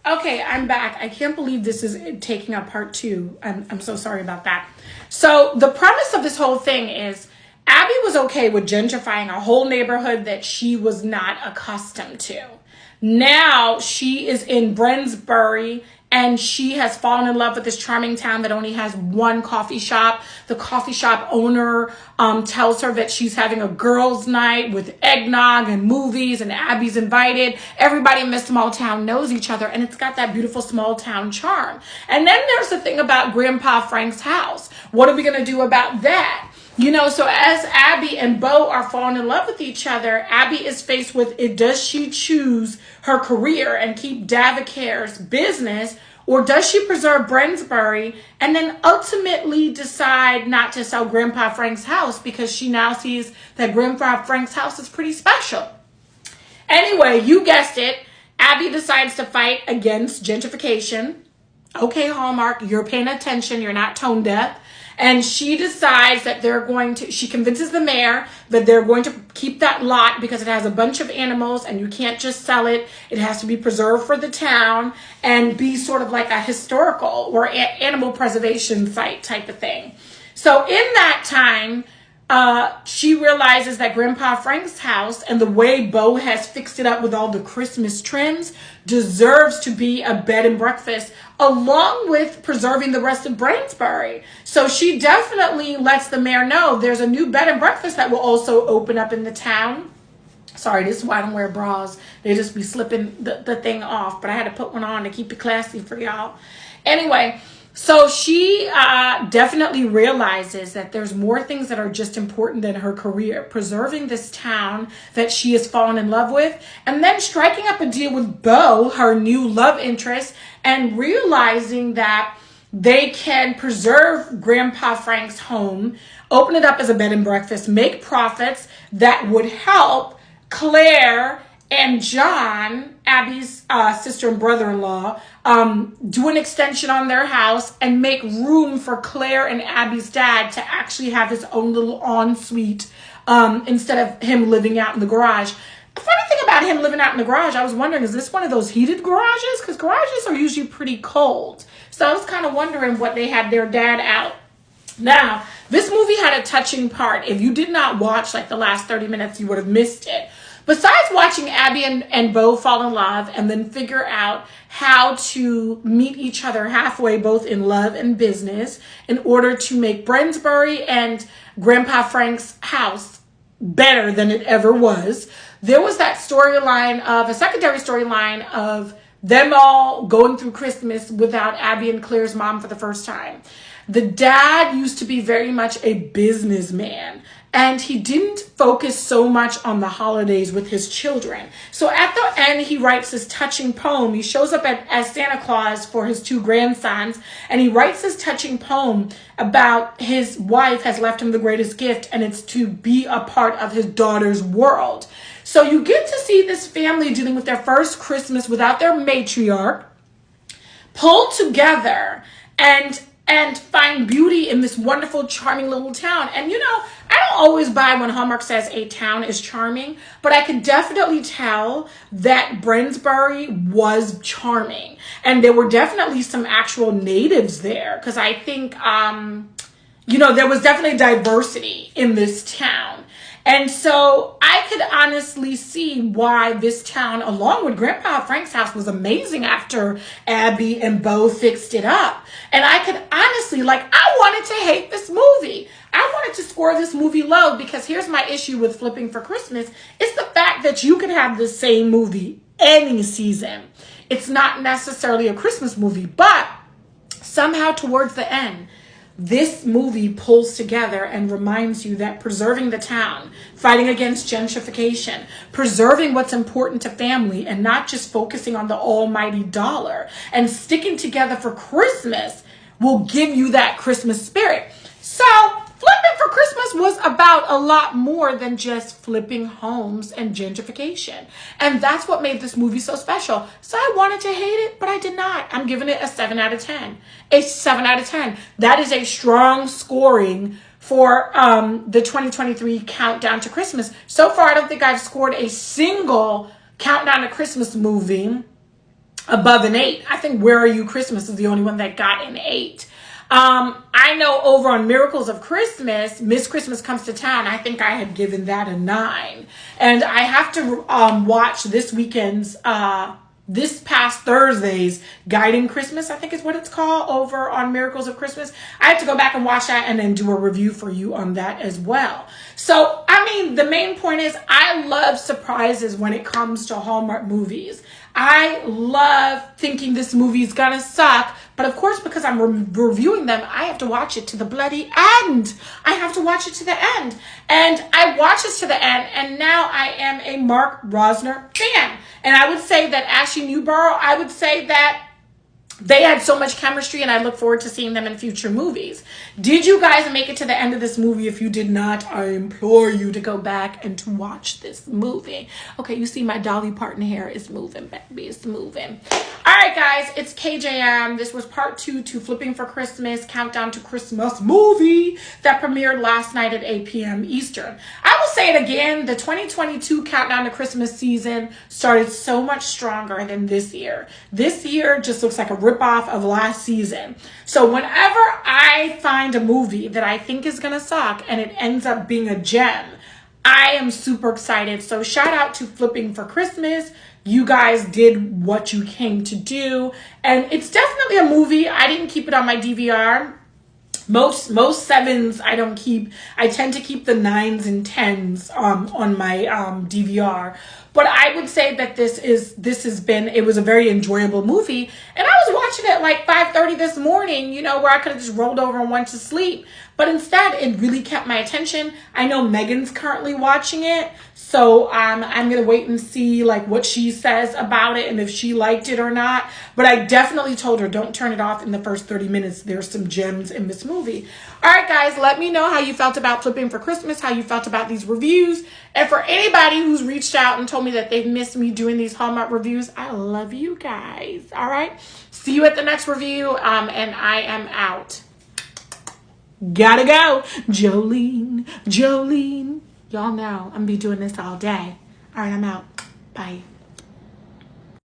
Okay, I'm back. I can't believe this is taking up part two. I'm so sorry about that. So, the premise of this whole thing is Abby was okay with gentrifying a whole neighborhood that she was not accustomed to. Now she is in Brensbury and she has fallen in love with this charming town that only has one coffee shop. The coffee shop owner tells her that she's having a girls' night with eggnog and movies, and Abby's invited. Everybody in this small town knows each other, and it's got that beautiful small town charm. And then there's the thing about Grandpa Frank's house. What are we going to do about that? So as Abby and Bo are falling in love with each other, Abby is faced with does she choose her career and keep Davacare's business, or does she preserve Brensbury and then ultimately decide not to sell Grandpa Frank's house because she now sees that Grandpa Frank's house is pretty special? Anyway, you guessed it. Abby decides to fight against gentrification. Okay, Hallmark, you're paying attention. You're not tone deaf. And she decides that she convinces the mayor that they're going to keep that lot because it has a bunch of animals and you can't just sell it. It has to be preserved for the town and be sort of like a historical or animal preservation site type of thing. So in that time, she realizes that Grandpa Frank's house and the way Bo has fixed it up with all the Christmas trims deserves to be a bed and breakfast along with preserving the rest of Brainsbury. So she definitely lets the mayor know there's a new bed and breakfast that will also open up in the town. Sorry, this is why I don't wear bras. They just be slipping the thing off, but I had to put one on to keep it classy for y'all. Anyway, so she definitely realizes that there's more things that are just important than her career. Preserving this town that she has fallen in love with, and then striking up a deal with Bo, her new love interest, and realizing that they can preserve Grandpa Frank's home, open it up as a bed and breakfast, make profits that would help Claire and John, Abby's sister and brother-in-law, do an extension on their house and make room for Claire and Abby's dad to actually have his own little ensuite instead of him living out in the garage. The funny thing about him living out in the garage, I was wondering, is this one of those heated garages? Because garages are usually pretty cold. So I was kind of wondering what they had their dad out. Now, this movie had a touching part. If you did not watch like the last 30 minutes, you would have missed it. Besides watching Abby and Bo fall in love and then figure out how to meet each other halfway, both in love and business, in order to make Brensbury and Grandpa Frank's house better than it ever was, there was that a secondary storyline of them all going through Christmas without Abby and Claire's mom for the first time. The dad used to be very much a businessman, and he didn't focus so much on the holidays with his children. So at the end, he writes this touching poem. He shows up as Santa Claus for his two grandsons, and he writes this touching poem about his wife has left him the greatest gift, and it's to be a part of his daughter's world. So you get to see this family dealing with their first Christmas without their matriarch, pulled together and find beauty in this wonderful, charming little town. And I don't always buy when Hallmark says a town is charming, but I could definitely tell that Brensbury was charming. And there were definitely some actual natives there, because I think, there was definitely diversity in this town. And so I could honestly see why this town, along with Grandpa Frank's house, was amazing after Abby and Bo fixed it up. And I could honestly, I wanted to hate this movie. I wanted to score this movie low, because here's my issue with Flipping for Christmas. It's the fact that you can have the same movie any season. It's not necessarily a Christmas movie, but somehow towards the end, this movie pulls together and reminds you that preserving the town, fighting against gentrification, preserving what's important to family and not just focusing on the almighty dollar, and sticking together for Christmas will give you that Christmas spirit. So Flipping for Christmas was about a lot more than just flipping homes and gentrification. And that's what made this movie so special. So I wanted to hate it, but I did not. I'm giving it a 7 out of 10. A 7 out of 10. That is a strong scoring for the 2023 Countdown to Christmas. So far, I don't think I've scored a single Countdown to Christmas movie above an 8. I think Where Are You Christmas is the only one that got an 8. I know over on Miracles of Christmas, Miss Christmas Comes to Town, I think I had given that a 9. And I have to watch this weekend's, this past Thursday's Guiding Christmas, I think is what it's called, over on Miracles of Christmas. I have to go back and watch that and then do a review for you on that as well. So, I mean, the main point is I love surprises when it comes to Hallmark movies. I love thinking this movie is gonna suck, but of course, because I'm reviewing them, I have to watch it to the bloody end. I have to watch it to the end. And I watched this to the end, and now I am a Mark Rosner fan. And I would say that Ashley Newborough, I would say that they had so much chemistry, and I look forward to seeing them in future movies. Did you guys make it to the end of this movie? If you did not, I implore you to go back and to watch this movie. Okay, you see my Dolly Parton hair is moving, baby. It's moving. All right, guys, it's KJM. This was part 2 to Flipping for Christmas, Countdown to Christmas movie that premiered last night at 8 p.m. Eastern. I will say it again, the 2022 Countdown to Christmas season started so much stronger than this year. This year just looks like a ripoff of last season. So whenever I find a movie that I think is gonna suck and it ends up being a gem, I am super excited. So shout out to Flipping for Christmas. You guys did what you came to do. And it's definitely a movie. I didn't keep it on my DVR. Most 7s I don't keep. I tend to keep the 9s and 10s on my DVR. But I would say that it was a very enjoyable movie. And I was watching it like 5:30 this morning, where I could have just rolled over and went to sleep. But instead, it really kept my attention. I know Megan's currently watching it. So I'm going to wait and see like what she says about it and if she liked it or not. But I definitely told her, don't turn it off in the first 30 minutes. There's some gems in this movie. All right, guys, let me know how you felt about Flipping for Christmas, how you felt about these reviews. And for anybody who's reached out and told me that they've missed me doing these Hallmark reviews, I love you guys. All right. See you at the next review. And I am out. Gotta go. Jolene. Y'all know I'm be doing this all day. All right, I'm out. Bye.